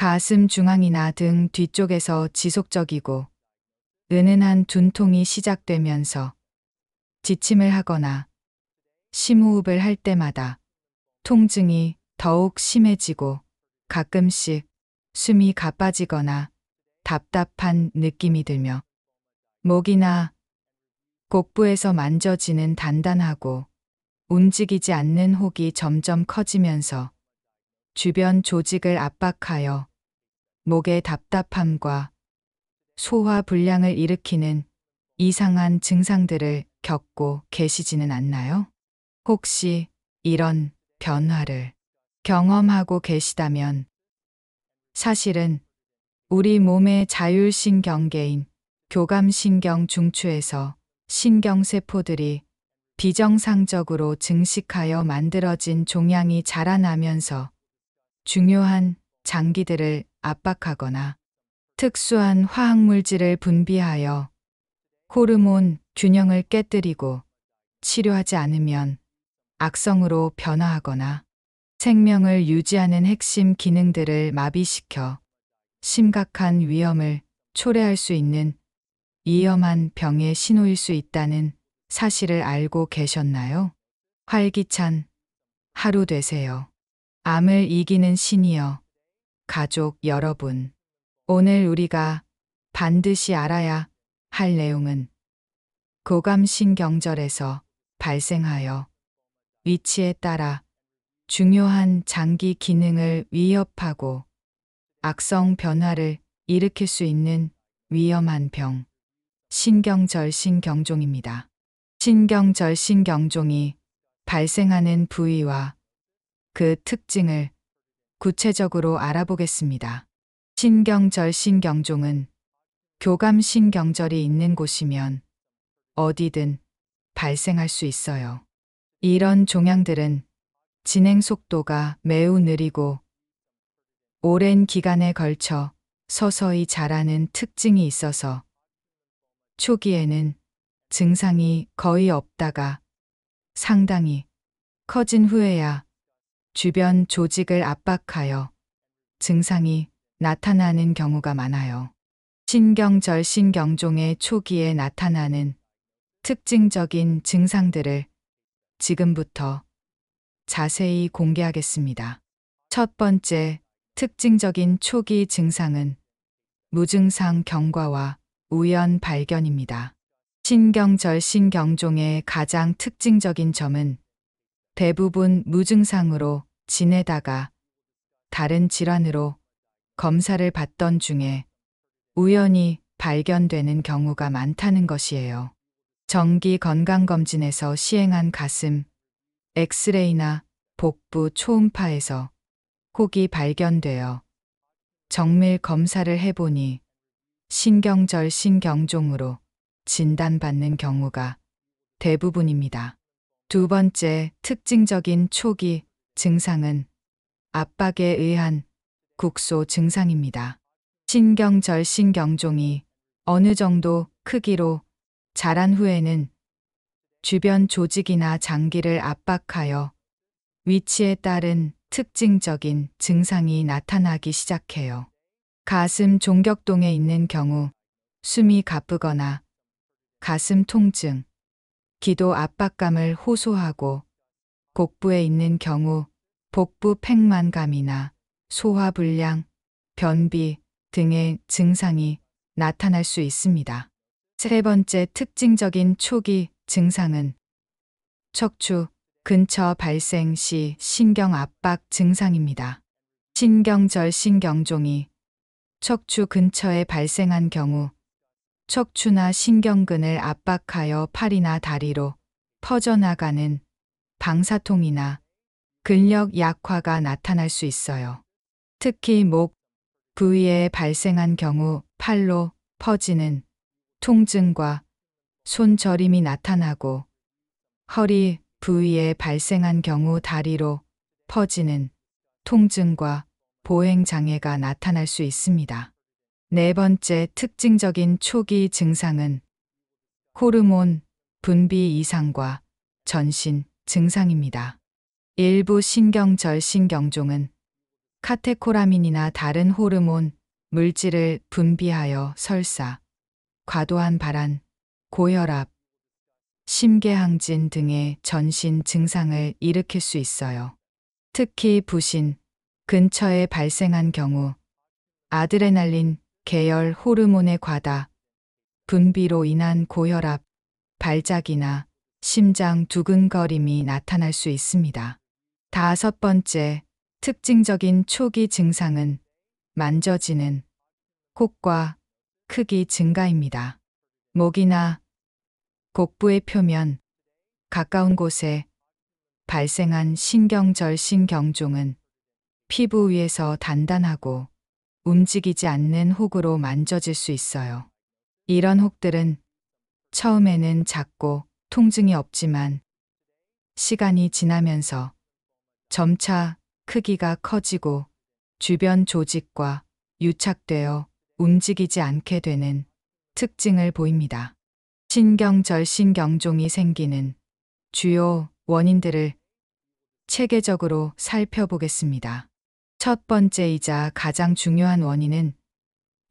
가슴 중앙이나 등 뒤쪽에서 지속적이고 은은한 둔통이 시작되면서 지침을 하거나 심호흡을 할 때마다 통증이 더욱 심해지고 가끔씩 숨이 가빠지거나 답답한 느낌이 들며 목이나 곡부에서 만져지는 단단하고 움직이지 않는 혹이 점점 커지면서 주변 조직을 압박하여 목의 답답함과 소화 불량을 일으키는 이상한 증상들을 겪고 계시지는 않나요? 혹시 이런 변화를 경험하고 계시다면 사실은 우리 몸의 자율신경계인 교감신경 중추에서 신경세포들이 비정상적으로 증식하여 만들어진 종양이 자라나면서 중요한 장기들을 압박하거나 특수한 화학물질을 분비하여 호르몬 균형을 깨뜨리고 치료하지 않으면 악성으로 변화하거나 생명을 유지하는 핵심 기능들을 마비시켜 심각한 위험을 초래할 수 있는 위험한 병의 신호일 수 있다는 사실을 알고 계셨나요? 활기찬 하루 되세요. 암을 이기는 시니어 가족 여러분, 오늘 우리가 반드시 알아야 할 내용은 교감신경절에서 발생하여 위치에 따라 중요한 장기 기능을 위협하고 악성 변화를 일으킬 수 있는 위험한 병, 신경절신경종입니다. 신경절신경종이 발생하는 부위와 그 특징을 구체적으로 알아보겠습니다. 신경절신경종은 교감신경절이 있는 곳이면 어디든 발생할 수 있어요. 이런 종양들은 진행 속도가 매우 느리고 오랜 기간에 걸쳐 서서히 자라는 특징이 있어서 초기에는 증상이 거의 없다가 상당히 커진 후에야 주변 조직을 압박하여 증상이 나타나는 경우가 많아요. 신경절신경종의 초기에 나타나는 특징적인 증상들을 지금부터 자세히 공개하겠습니다. 첫 번째 특징적인 초기 증상은 무증상 경과와 우연 발견입니다. 신경절신경종의 가장 특징적인 점은 대부분 무증상으로 지내다가 다른 질환으로 검사를 받던 중에 우연히 발견되는 경우가 많다는 것이에요. 정기 건강검진에서 시행한 가슴, 엑스레이나 복부 초음파에서 혹이 발견되어 정밀 검사를 해보니 신경절신경종으로 진단받는 경우가 대부분입니다. 두 번째 특징적인 초기 증상은 압박에 의한 국소 증상입니다. 신경절신경종이 어느 정도 크기로 자란 후에는 주변 조직이나 장기를 압박하여 위치에 따른 특징적인 증상이 나타나기 시작해요. 가슴 종격동에 있는 경우 숨이 가쁘거나 가슴 통증, 기도 압박감을 호소하고 곡부에 있는 경우 복부 팽만감이나 소화불량, 변비 등의 증상이 나타날 수 있습니다. 세 번째 특징적인 초기 증상은 척추 근처 발생 시 신경압박 증상입니다. 신경절신경종이 척추 근처에 발생한 경우 척추나 신경근을 압박하여 팔이나 다리로 퍼져나가는 방사통이나 근력 약화가 나타날 수 있어요. 특히 목 부위에 발생한 경우 팔로 퍼지는 통증과 손저림이 나타나고 허리 부위에 발생한 경우 다리로 퍼지는 통증과 보행장애가 나타날 수 있습니다. 네 번째 특징적인 초기 증상은 호르몬 분비 이상과 전신 증상입니다. 일부 신경절신경종은 카테코라민이나 다른 호르몬, 물질을 분비하여 설사, 과도한 발한, 고혈압, 심계항진 등의 전신 증상을 일으킬 수 있어요. 특히 부신, 근처에 발생한 경우 아드레날린, 계열 호르몬의 과다, 분비로 인한 고혈압, 발작이나 심장 두근거림이 나타날 수 있습니다. 5번째, 특징적인 초기 증상은 만져지는 혹과 크기 증가입니다. 목이나 복부의 표면, 가까운 곳에 발생한 신경절신경종은 피부 위에서 단단하고 움직이지 않는 혹으로 만져질 수 있어요. 이런 혹들은 처음에는 작고 통증이 없지만 시간이 지나면서 점차 크기가 커지고 주변 조직과 유착되어 움직이지 않게 되는 특징을 보입니다. 신경절신경종이 생기는 주요 원인들을 체계적으로 살펴보겠습니다. 첫 번째이자 가장 중요한 원인은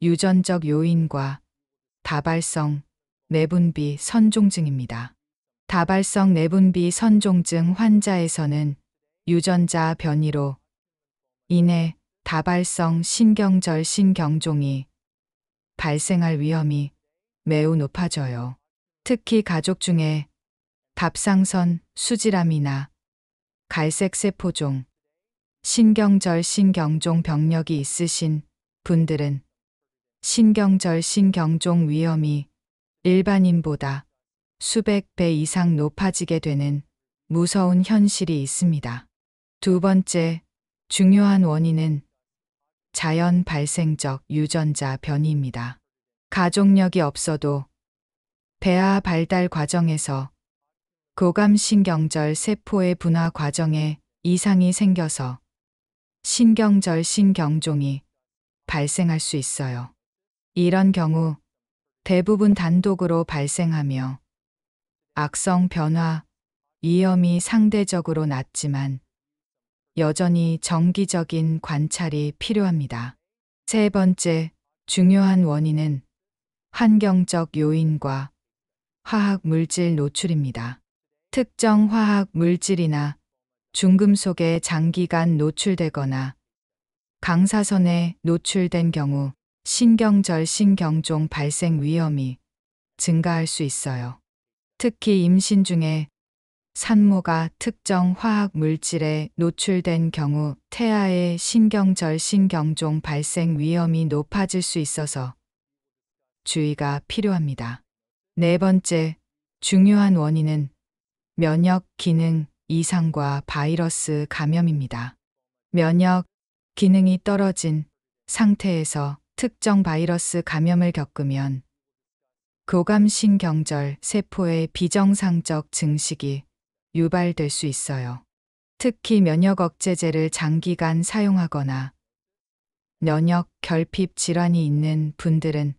유전적 요인과 다발성 내분비 선종증입니다. 다발성 내분비 선종증 환자에서는 유전자 변이로 인해 다발성 신경절신경종이 발생할 위험이 매우 높아져요. 특히 가족 중에 갑상선 수질암이나 갈색세포종, 신경절신경종 병력이 있으신 분들은 신경절신경종 위험이 일반인보다 수백 배 이상 높아지게 되는 무서운 현실이 있습니다. 두 번째, 중요한 원인은 자연 발생적 유전자 변이입니다. 가족력이 없어도 배아 발달 과정에서 고감신경절 세포의 분화 과정에 이상이 생겨서 신경절신경종이 발생할 수 있어요. 이런 경우 대부분 단독으로 발생하며 악성 변화 위험이 상대적으로 낮지만 여전히 정기적인 관찰이 필요합니다. 세 번째, 중요한 원인은 환경적 요인과 화학 물질 노출입니다. 특정 화학 물질이나 중금속에 장기간 노출되거나 강사선에 노출된 경우 신경절신경종 발생 위험이 증가할 수 있어요. 특히 임신 중에 산모가 특정 화학 물질에 노출된 경우 태아의 신경절신경종 발생 위험이 높아질 수 있어서 주의가 필요합니다. 네 번째, 중요한 원인은 면역 기능 이상과 바이러스 감염입니다. 면역 기능이 떨어진 상태에서 특정 바이러스 감염을 겪으면 고감신경절 세포의 비정상적 증식이 유발될 수 있어요. 특히 면역 억제제를 장기간 사용하거나 면역 결핍 질환이 있는 분들은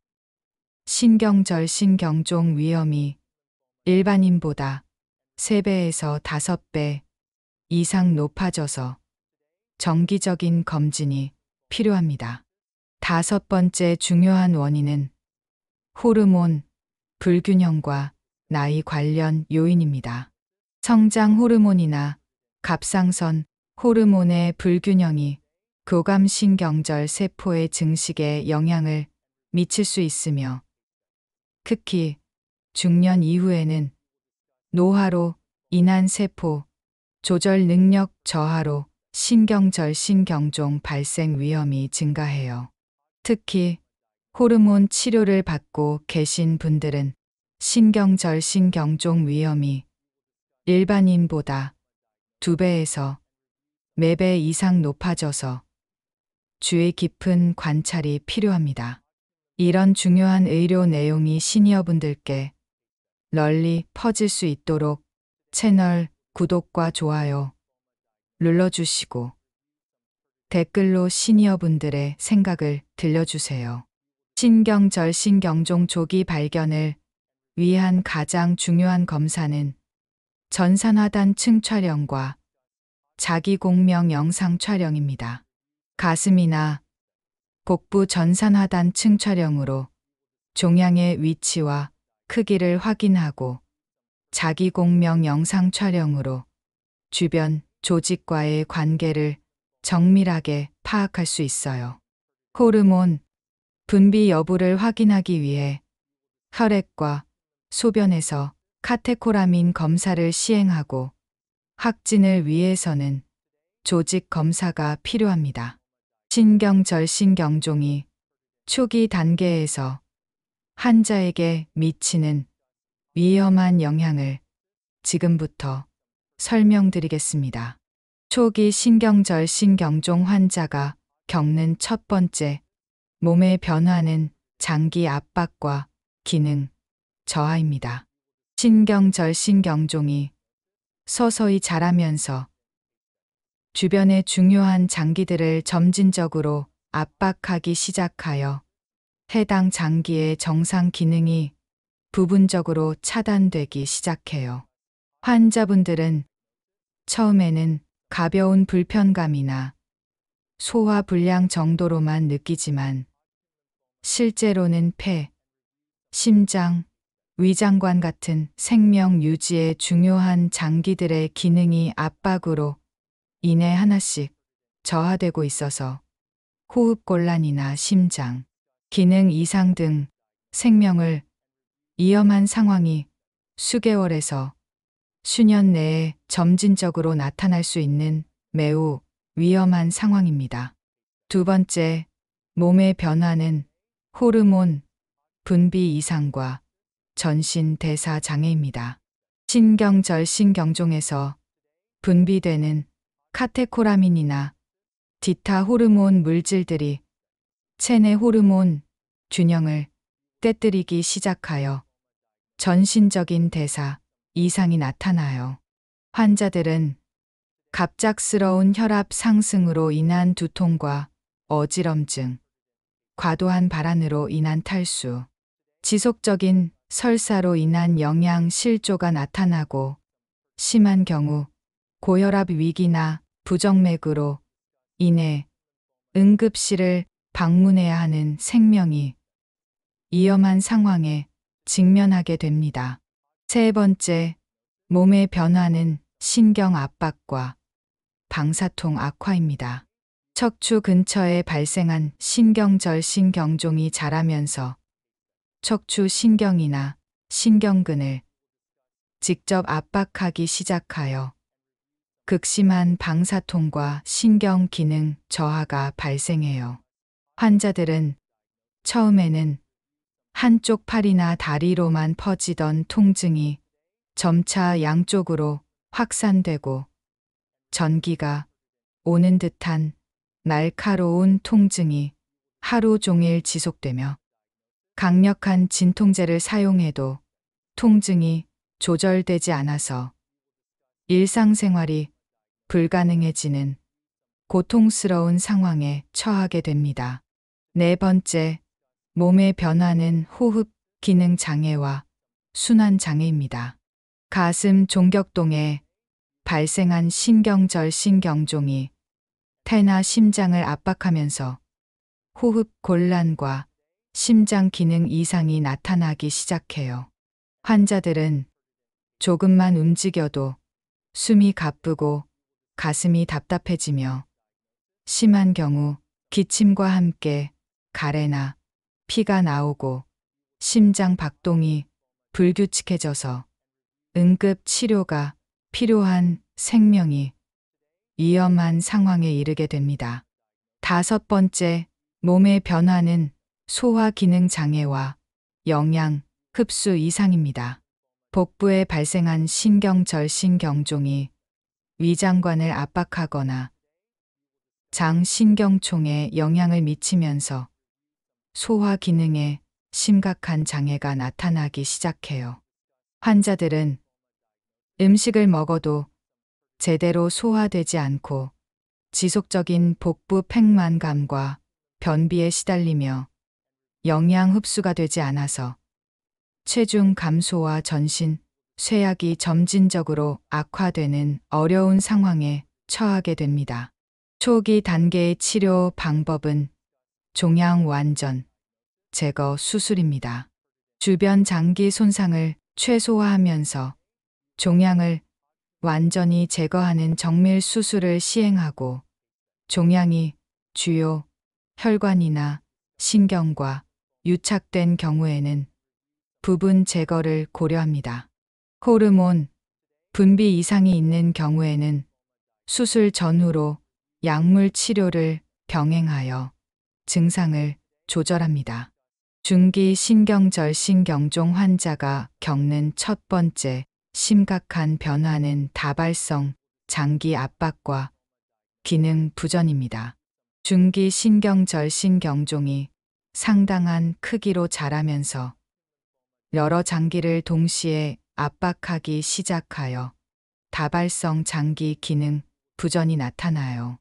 신경절신경종 위험이 일반인보다 3배에서 5배 이상 높아져서 정기적인 검진이 필요합니다. 5번째 중요한 원인은 호르몬 불균형과 나이 관련 요인입니다. 성장 호르몬이나 갑상선 호르몬의 불균형이 교감신경절 세포의 증식에 영향을 미칠 수 있으며 특히 중년 이후에는 노화로 인한 세포 조절 능력 저하로 신경절신경종 발생 위험이 증가해요. 특히 호르몬 치료를 받고 계신 분들은 신경절신경종 위험이 일반인보다 2배에서 4배 이상 높아져서 주의 깊은 관찰이 필요합니다. 이런 중요한 의료 내용이 시니어분들께 널리 퍼질 수 있도록 채널 구독과 좋아요 눌러주시고 댓글로 시니어분들의 생각을 들려주세요. 신경절신경종 조기 발견을 위한 가장 중요한 검사는 전산화단 층 촬영과 자기공명 영상 촬영입니다. 가슴이나 복부 전산화단층 촬영으로 종양의 위치와 크기를 확인하고 자기공명 영상 촬영으로 주변 조직과의 관계를 정밀하게 파악할 수 있어요. 호르몬 분비 여부를 확인하기 위해 혈액과 소변에서 카테코라민 검사를 시행하고 확진을 위해서는 조직 검사가 필요합니다. 신경절신경종이 초기 단계에서 환자에게 미치는 위험한 영향을 지금부터 설명드리겠습니다. 초기 신경절신경종 환자가 겪는 첫 번째 몸의 변화는 장기 압박과 기능 저하입니다. 신경절신경종이 서서히 자라면서 주변의 중요한 장기들을 점진적으로 압박하기 시작하여 해당 장기의 정상 기능이 부분적으로 차단되기 시작해요. 환자분들은 처음에는 가벼운 불편감이나 소화 불량 정도로만 느끼지만 실제로는 폐, 심장, 위장관 같은 생명 유지에 중요한 장기들의 기능이 압박으로 인해 하나씩 저하되고 있어서 호흡곤란이나 심장, 기능 이상 등 생명을 위험한 상황이 수개월에서 수년 내에 점진적으로 나타날 수 있는 매우 위험한 상황입니다. 두 번째, 몸의 변화는 호르몬 분비 이상과 전신 대사 장애입니다. 신경절신경종에서 분비되는 카테코라민이나 기타 호르몬 물질들이 체내 호르몬 균형을 깨뜨리기 시작하여 전신적인 대사 이상이 나타나요. 환자들은 갑작스러운 혈압 상승으로 인한 두통과 어지럼증, 과도한 발한으로 인한 탈수, 지속적인 설사로 인한 영양 실조가 나타나고 심한 경우 고혈압 위기나 부정맥으로 인해 응급실을 방문해야 하는 생명이 위험한 상황에 직면하게 됩니다. 세 번째, 몸의 변화는 신경 압박과 방사통 악화입니다. 척추 근처에 발생한 신경절신경종이 자라면서 척추 신경이나 신경근을 직접 압박하기 시작하여 극심한 방사통과 신경 기능 저하가 발생해요. 환자들은 처음에는 한쪽 팔이나 다리로만 퍼지던 통증이 점차 양쪽으로 확산되고 전기가 오는 듯한 날카로운 통증이 하루 종일 지속되며 강력한 진통제를 사용해도 통증이 조절되지 않아서 일상생활이 불가능해지는 고통스러운 상황에 처하게 됩니다. 네 번째, 몸의 변화는 호흡 기능 장애와 순환 장애입니다. 가슴 종격동에 발생한 신경절신경종이 폐나 심장을 압박하면서 호흡 곤란과 심장 기능 이상이 나타나기 시작해요. 환자들은 조금만 움직여도 숨이 가쁘고 가슴이 답답해지며 심한 경우 기침과 함께 가래나 피가 나오고 심장 박동이 불규칙해져서 응급 치료가 필요한 생명이 위험한 상황에 이르게 됩니다. 다섯 번째, 몸의 변화는 소화 기능 장애와 영양 흡수 이상입니다. 복부에 발생한 신경절신경종이 위장관을 압박하거나 장신경총에 영향을 미치면서 소화 기능에 심각한 장애가 나타나기 시작해요. 환자들은 음식을 먹어도 제대로 소화되지 않고 지속적인 복부 팽만감과 변비에 시달리며 영양 흡수가 되지 않아서 체중 감소와 전신 쇠약이 점진적으로 악화되는 어려운 상황에 처하게 됩니다. 초기 단계의 치료 방법은 종양 완전 제거 수술입니다. 주변 장기 손상을 최소화하면서 종양을 완전히 제거하는 정밀 수술을 시행하고, 종양이 주요, 혈관이나 신경과 유착된 경우에는 부분 제거를 고려합니다. 호르몬 분비 이상이 있는 경우에는 수술 전후로 약물 치료를 병행하여 증상을 조절합니다. 중기 신경절신경종 환자가 겪는 첫 번째 심각한 변화는 다발성 장기 압박과 기능 부전입니다. 중기 신경절신경종이 상당한 크기로 자라면서 여러 장기를 동시에 압박하기 시작하여 다발성 장기 기능 부전이 나타나요.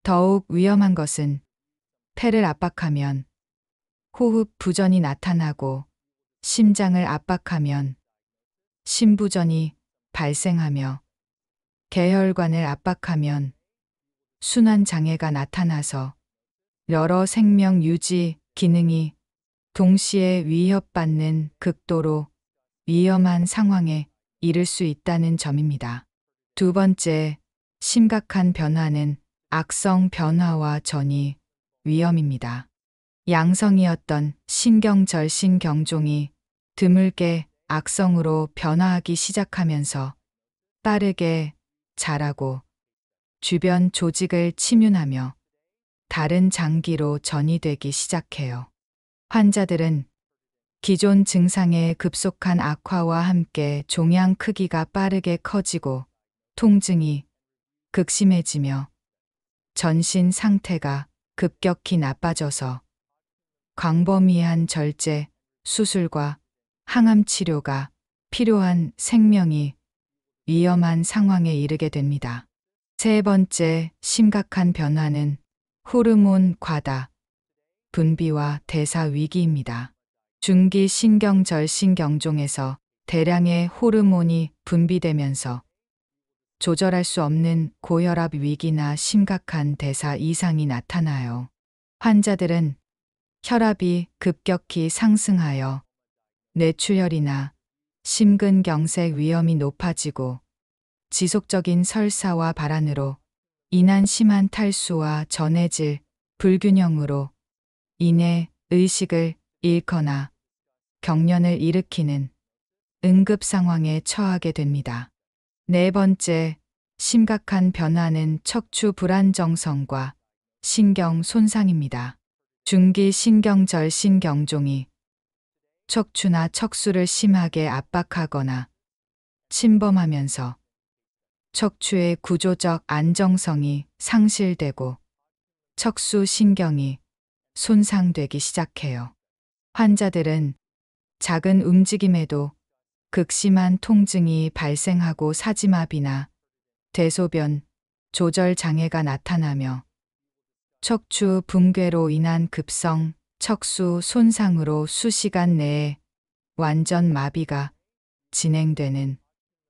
더욱 위험한 것은 폐를 압박하면 호흡 부전이 나타나고, 심장을 압박하면 심부전이 발생하며, 계혈관을 압박하면 순환 장애가 나타나서 여러 생명 유지 기능이 동시에 위협받는 극도로 위험한 상황에 이를 수 있다는 점입니다. 두 번째 심각한 변화는 악성 변화와 전이 위험입니다. 양성이었던 신경절신경종이 드물게 악성으로 변화하기 시작하면서 빠르게 자라고 주변 조직을 침윤하며 다른 장기로 전이되기 시작해요. 환자들은 기존 증상의 급속한 악화와 함께 종양 크기가 빠르게 커지고 통증이 극심해지며 전신 상태가 급격히 나빠져서 광범위한 절제, 수술과 항암 치료가 필요한 생명이 위험한 상황에 이르게 됩니다. 세 번째 심각한 변화는 호르몬 과다 분비와 대사 위기입니다. 중기 신경절신경종에서 대량의 호르몬이 분비되면서 조절할 수 없는 고혈압 위기나 심각한 대사 이상이 나타나요. 환자들은 혈압이 급격히 상승하여 뇌출혈이나 심근경색 위험이 높아지고, 지속적인 설사와 발한으로 인한 심한 탈수와 전해질 불균형으로 인해 의식을 잃거나 경련을 일으키는 응급 상황에 처하게 됩니다. 네 번째 심각한 변화는 척추 불안정성과 신경 손상입니다. 중기 신경절신경종이 척추나 척수를 심하게 압박하거나 침범하면서 척추의 구조적 안정성이 상실되고 척수 신경이 손상되기 시작해요. 환자들은 작은 움직임에도 극심한 통증이 발생하고 사지마비나 대소변 조절 장애가 나타나며 척추 붕괴로 인한 급성 척수 손상으로 수시간 내에 완전 마비가 진행되는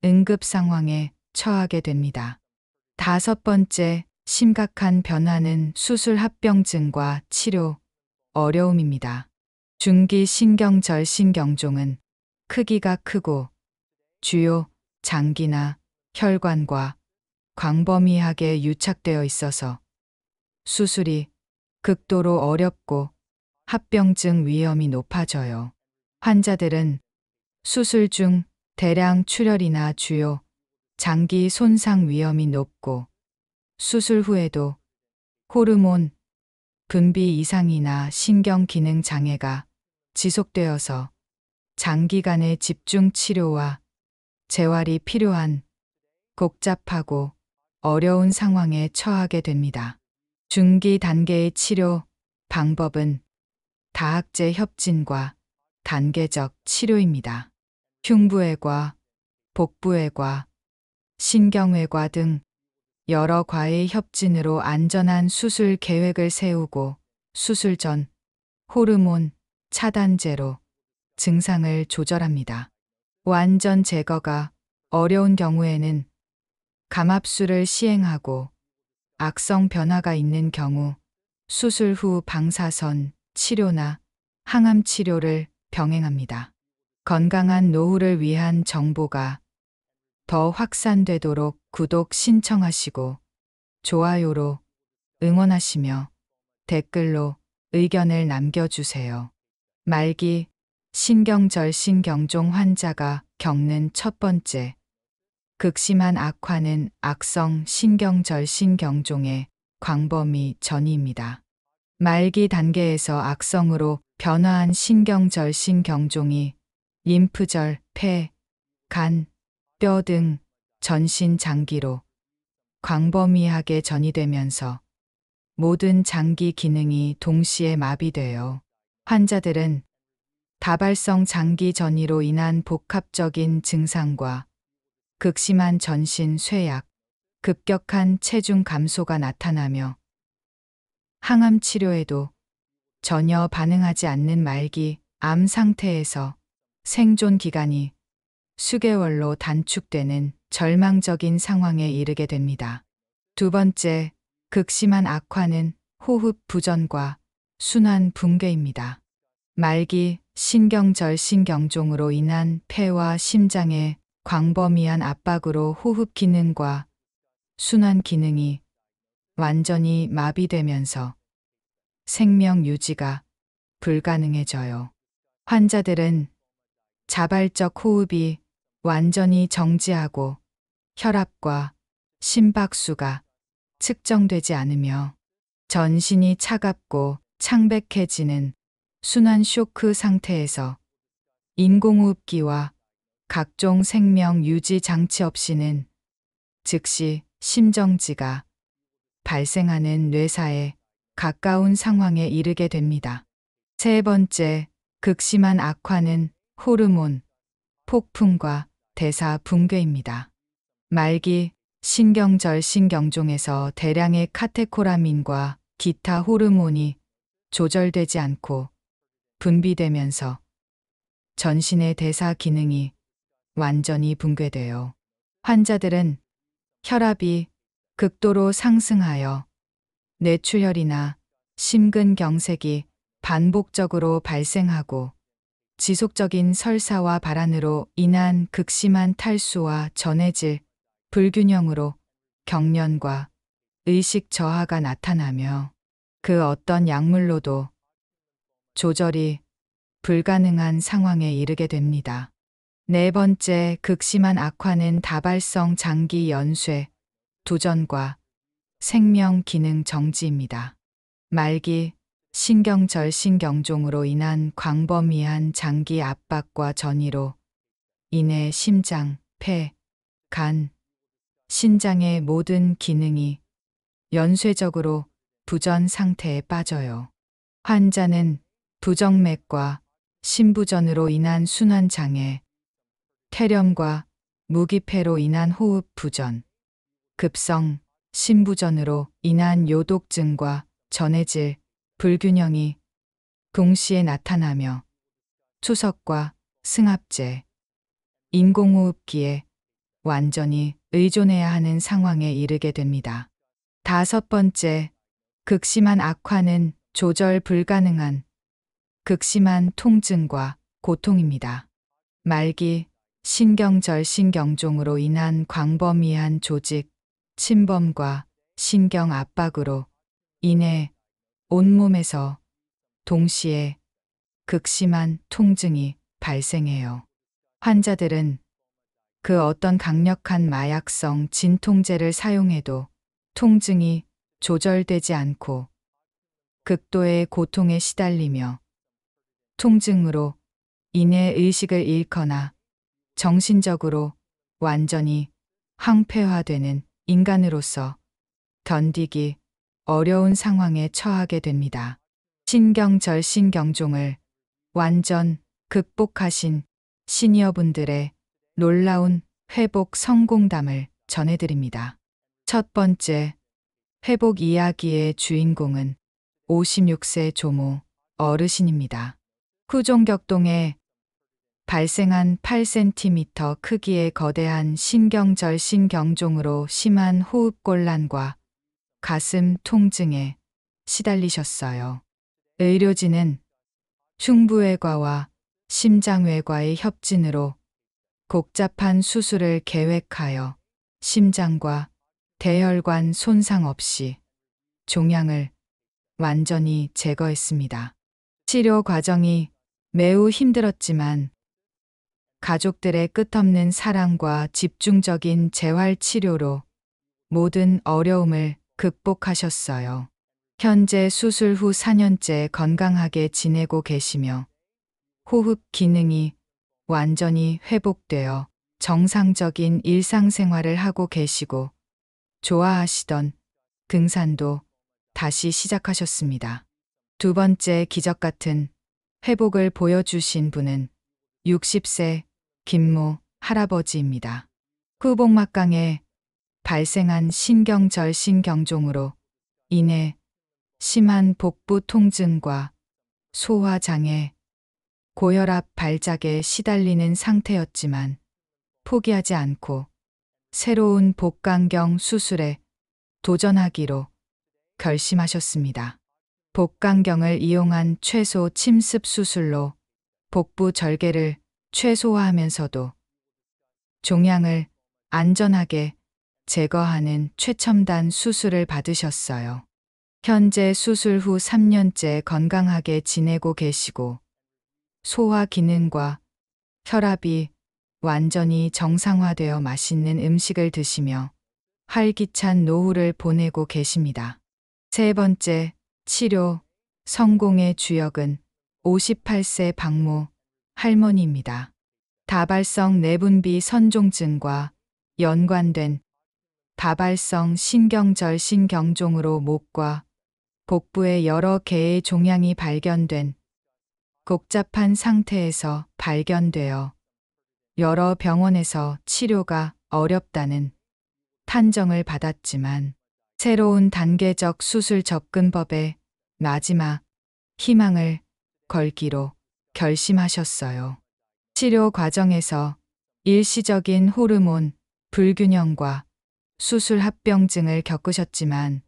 응급 상황에 처하게 됩니다. 다섯 번째 심각한 변화는 수술 합병증과 치료 어려움입니다. 중기 신경절신경종은 크기가 크고 주요 장기나 혈관과 광범위하게 유착되어 있어서 수술이 극도로 어렵고 합병증 위험이 높아져요. 환자들은 수술 중 대량 출혈이나 주요 장기 손상 위험이 높고, 수술 후에도 호르몬 분비 이상이나 신경 기능 장애가 지속되어서 장기간의 집중 치료와 재활이 필요한 복잡하고 어려운 상황에 처하게 됩니다. 중기 단계의 치료 방법은 다학제 협진과 단계적 치료입니다. 흉부외과, 복부외과, 신경외과 등 여러 과의 협진으로 안전한 수술 계획을 세우고, 수술 전 호르몬 차단제로 증상을 조절합니다. 완전 제거가 어려운 경우에는 감압술을 시행하고 악성 변화가 있는 경우 수술 후 방사선 치료나 항암 치료를 병행합니다. 건강한 노후를 위한 정보가 더 확산되도록 구독 신청하시고 좋아요로 응원하시며 댓글로 의견을 남겨주세요. 말기 신경절신경종 환자가 겪는 첫 번째 극심한 악화는 악성 신경절신경종의 광범위 전이입니다. 말기 단계에서 악성으로 변화한 신경절신경종이 림프절, 폐, 간, 뼈 등 전신 장기로 광범위하게 전이되면서 모든 장기 기능이 동시에 마비되어 환자들은 다발성 장기 전이로 인한 복합적인 증상과 극심한 전신 쇠약, 급격한 체중 감소가 나타나며 항암 치료에도 전혀 반응하지 않는 말기 암 상태에서 생존 기간이 수개월로 단축되는 절망적인 상황에 이르게 됩니다. 두 번째, 극심한 악화는 호흡 부전과 순환 붕괴입니다. 말기 신경절신경종으로 인한 폐와 심장의 광범위한 압박으로 호흡 기능과 순환 기능이 완전히 마비되면서 생명 유지가 불가능해져요. 환자들은 자발적 호흡이 완전히 정지하고 혈압과 심박수가 측정되지 않으며 전신이 차갑고 창백해지는 순환 쇼크 상태에서 인공호흡기와 각종 생명 유지 장치 없이는 즉시 심정지가 발생하는 뇌사에 가까운 상황에 이르게 됩니다. 세 번째, 극심한 악화는 호르몬 폭풍과 대사 붕괴입니다. 말기 신경절신경종에서 대량의 카테코라민과 기타 호르몬이 조절되지 않고 분비되면서 전신의 대사 기능이 완전히 붕괴되어 환자들은 혈압이 극도로 상승하여 뇌출혈이나 심근경색이 반복적으로 발생하고 지속적인 설사와 발한으로 인한 극심한 탈수와 전해질 불균형으로 경련과 의식 저하가 나타나며 그 어떤 약물로도 조절이 불가능한 상황에 이르게 됩니다. 네 번째, 극심한 악화는 다발성 장기 연쇄, 두전과 생명 기능 정지입니다. 말기 신경절신경종으로 인한 광범위한 장기 압박과 전이로 인해 심장, 폐, 간, 신장의 모든 기능이 연쇄적으로 부전 상태에 빠져요. 환자는 부정맥과 심부전으로 인한 순환장애, 폐렴과 무기폐로 인한 호흡 부전, 급성 심부전으로 인한 요독증과 전해질 불균형이 동시에 나타나며 투석과 승합제, 인공호흡기에 완전히 의존해야 하는 상황에 이르게 됩니다. 다섯 번째, 극심한 악화는 조절 불가능한 극심한 통증과 고통입니다. 말기 신경절신경종으로 인한 광범위한 조직 침범과 신경 압박으로 인해 온몸에서 동시에 극심한 통증이 발생해요. 환자들은 그 어떤 강력한 마약성 진통제를 사용해도 통증이 조절되지 않고 극도의 고통에 시달리며 통증으로 인해 의식을 잃거나 정신적으로 완전히 황폐화되는 인간으로서 견디기 어려운 상황에 처하게 됩니다. 신경절신경종을 완전 극복하신 시니어분들의 놀라운 회복 성공담을 전해드립니다. 첫 번째, 회복 이야기의 주인공은 56세 조모 어르신입니다. 후종격동에 발생한 8cm 크기의 거대한 신경절신경종으로 심한 호흡곤란과 가슴 통증에 시달리셨어요. 의료진은 흉부외과와 심장외과의 협진으로 복잡한 수술을 계획하여 심장과 대혈관 손상 없이 종양을 완전히 제거했습니다. 치료 과정이 매우 힘들었지만 가족들의 끝없는 사랑과 집중적인 재활 치료로 모든 어려움을 극복하셨어요. 현재 수술 후 4년째 건강하게 지내고 계시며 호흡 기능이 완전히 회복되어 정상적인 일상생활을 하고 계시고 좋아하시던 등산도 다시 시작하셨습니다. 두 번째 기적 같은 회복을 보여주신 분은 60세 김모 할아버지입니다. 후복막강에 발생한 신경절신경종으로 인해 심한 복부 통증과 소화장애, 고혈압 발작에 시달리는 상태였지만 포기하지 않고 새로운 복강경 수술에 도전하기로 결심하셨습니다. 복강경을 이용한 최소 침습 수술로 복부 절개를 최소화하면서도 종양을 안전하게 제거하는 최첨단 수술을 받으셨어요. 현재 수술 후 3년째 건강하게 지내고 계시고 소화 기능과 혈압이 완전히 정상화되어 맛있는 음식을 드시며 활기찬 노후를 보내고 계십니다. 세 번째 치료 성공의 주역은 58세 박모 할머니입니다. 다발성 내분비 선종증과 연관된 다발성 신경절신경종으로 목과 복부에 여러 개의 종양이 발견된 복잡한 상태에서 발견되어 여러 병원에서 치료가 어렵다는 판정을 받았지만 새로운 단계적 수술 접근법에 마지막 희망을 걸기로 결심하셨어요. 치료 과정에서 일시적인 호르몬 불균형과 수술 합병증을 겪으셨지만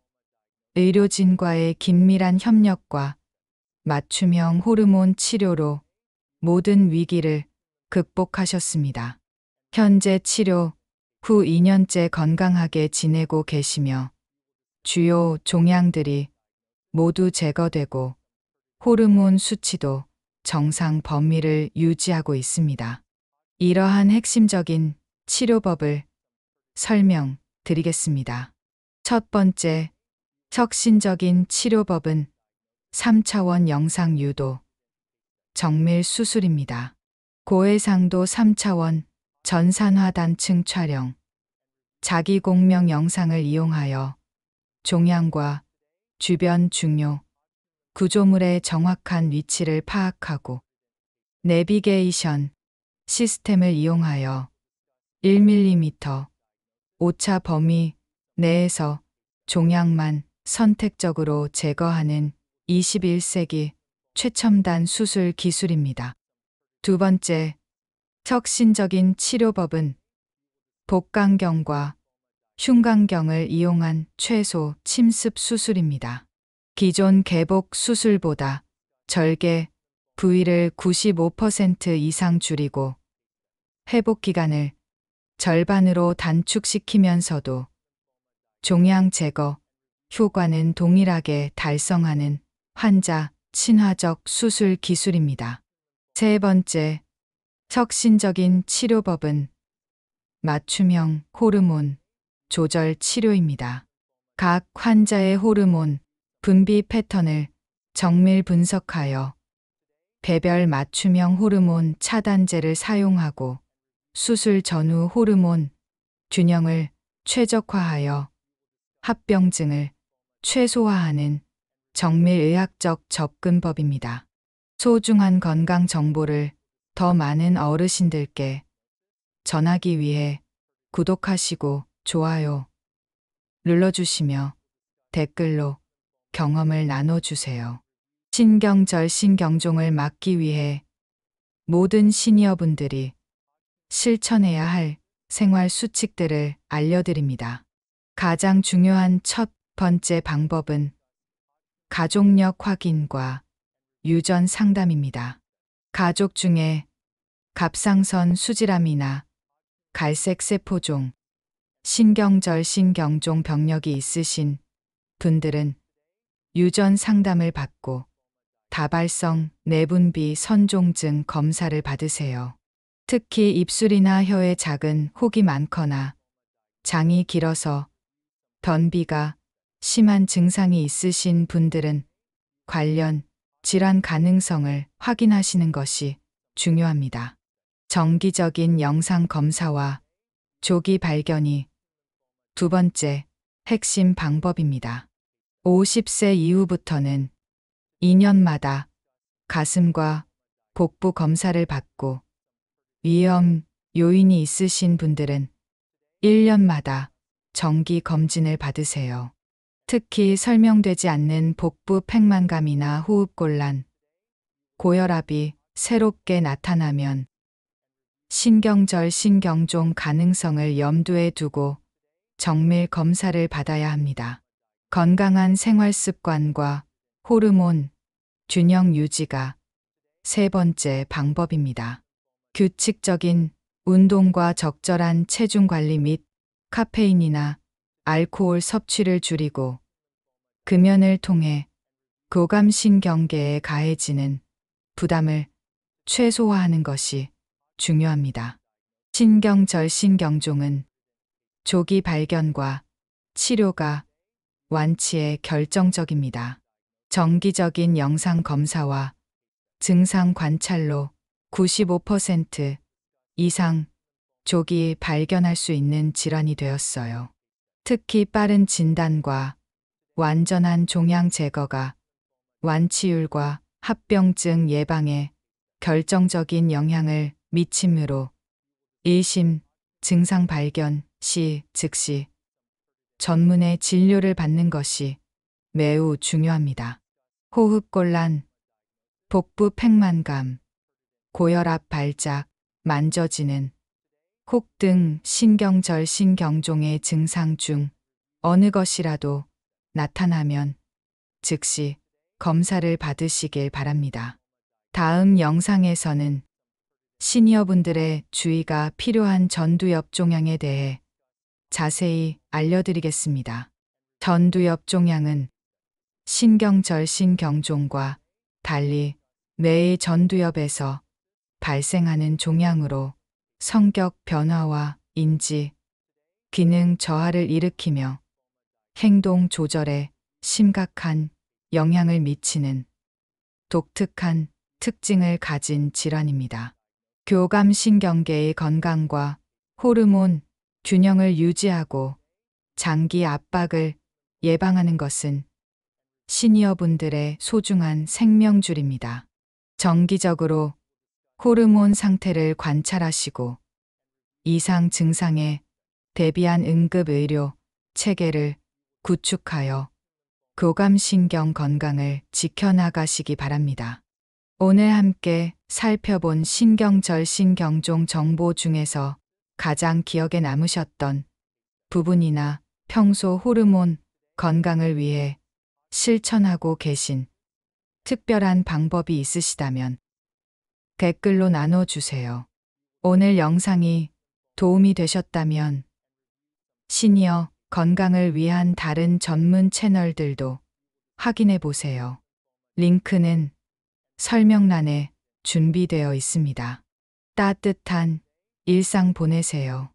의료진과의 긴밀한 협력과 맞춤형 호르몬 치료로 모든 위기를 극복하셨습니다. 현재 치료 후 2년째 건강하게 지내고 계시며 주요 종양들이 모두 제거되고 호르몬 수치도 정상 범위를 유지하고 있습니다. 이러한 핵심적인 치료법을 설명드리겠습니다. 첫 번째, 혁신적인 치료법은 3차원 영상 유도 정밀 수술입니다. 고해상도 3차원 전산화 단층 촬영, 자기공명 영상을 이용하여 종양과 주변 중요 구조물의 정확한 위치를 파악하고 내비게이션 시스템을 이용하여 1mm 오차 범위 내에서 종양만 선택적으로 제거하는 21세기 최첨단 수술 기술입니다. 두 번째, 혁신적인 치료법은 복강경과 흉강경을 이용한 최소 침습 수술입니다. 기존 개복 수술보다 절개 부위를 95% 이상 줄이고 회복 기간을 절반으로 단축시키면서도 종양 제거 효과는 동일하게 달성하는 환자 친화적 수술 기술입니다. 세 번째, 혁신적인 치료법은 맞춤형 호르몬 조절 치료입니다. 각 환자의 호르몬 분비 패턴을 정밀 분석하여 개별 맞춤형 호르몬 차단제를 사용하고 수술 전후 호르몬 균형을 최적화하여 합병증을 최소화하는 정밀의학적 접근법입니다. 소중한 건강 정보를 더 많은 어르신들께 전하기 위해 구독하시고 좋아요 눌러주시며 댓글로 경험을 나눠주세요. 신경절신경종을 막기 위해 모든 시니어분들이 실천해야 할 생활 수칙들을 알려드립니다. 가장 중요한 첫 번째 방법은 가족력 확인과 유전 상담입니다. 가족 중에 갑상선 수질암이나 갈색 세포종, 신경절 신경종 병력이 있으신 분들은 유전 상담을 받고 다발성 내분비 선종증 검사를 받으세요. 특히 입술이나 혀에 작은 혹이 많거나 장이 길어서 변비가 심한 증상이 있으신 분들은 관련 질환 가능성을 확인하시는 것이 중요합니다. 정기적인 영상 검사와 조기 발견이 두 번째 핵심 방법입니다. 50세 이후부터는 2년마다 가슴과 복부 검사를 받고 위험 요인이 있으신 분들은 1년마다 정기 검진을 받으세요. 특히 설명되지 않는 복부 팽만감이나 호흡곤란, 고혈압이 새롭게 나타나면 신경절 신경종 가능성을 염두에 두고 정밀 검사를 받아야 합니다. 건강한 생활 습관과 호르몬 균형 유지가 세 번째 방법입니다. 규칙적인 운동과 적절한 체중 관리 및 카페인이나 알코올 섭취를 줄이고 금연을 통해 교감신경계에 가해지는 부담을 최소화하는 것이 중요합니다. 신경절 신경종은 조기 발견과 치료가 완치에 결정적입니다. 정기적인 영상 검사와 증상 관찰로 95% 이상 조기 발견할 수 있는 질환이 되었어요. 특히 빠른 진단과 완전한 종양 제거가 완치율과 합병증 예방에 결정적인 영향을 미치므로 1심 증상 발견 시 즉시 전문의 진료를 받는 것이 매우 중요합니다. 호흡곤란, 복부 팽만감, 고혈압 발작, 만져지는 혹 등 신경절 신경종의 증상 중 어느 것이라도 나타나면 즉시 검사를 받으시길 바랍니다. 다음 영상에서는 시니어분들의 주의가 필요한 전두엽종양에 대해 자세히 알려드리겠습니다. 전두엽종양은 신경절 신경종과 달리 뇌의 전두엽에서 발생하는 종양으로 성격 변화와 인지, 기능 저하를 일으키며 행동 조절에 심각한 영향을 미치는 독특한 특징을 가진 질환입니다. 교감신경계의 건강과 호르몬 균형을 유지하고 장기 압박을 예방하는 것은 시니어분들의 소중한 생명줄입니다. 정기적으로 호르몬 상태를 관찰하시고 이상 증상에 대비한 응급의료 체계를 구축하여 교감신경 건강을 지켜나가시기 바랍니다. 오늘 함께 살펴본 신경절 신경종 정보 중에서 가장 기억에 남으셨던 부분이나 평소 호르몬 건강을 위해 실천하고 계신 특별한 방법이 있으시다면 댓글로 나눠주세요. 오늘 영상이 도움이 되셨다면 시니어 건강을 위한 다른 전문 채널들도 확인해 보세요. 링크는 설명란에 준비되어 있습니다. 따뜻한 일상 보내세요.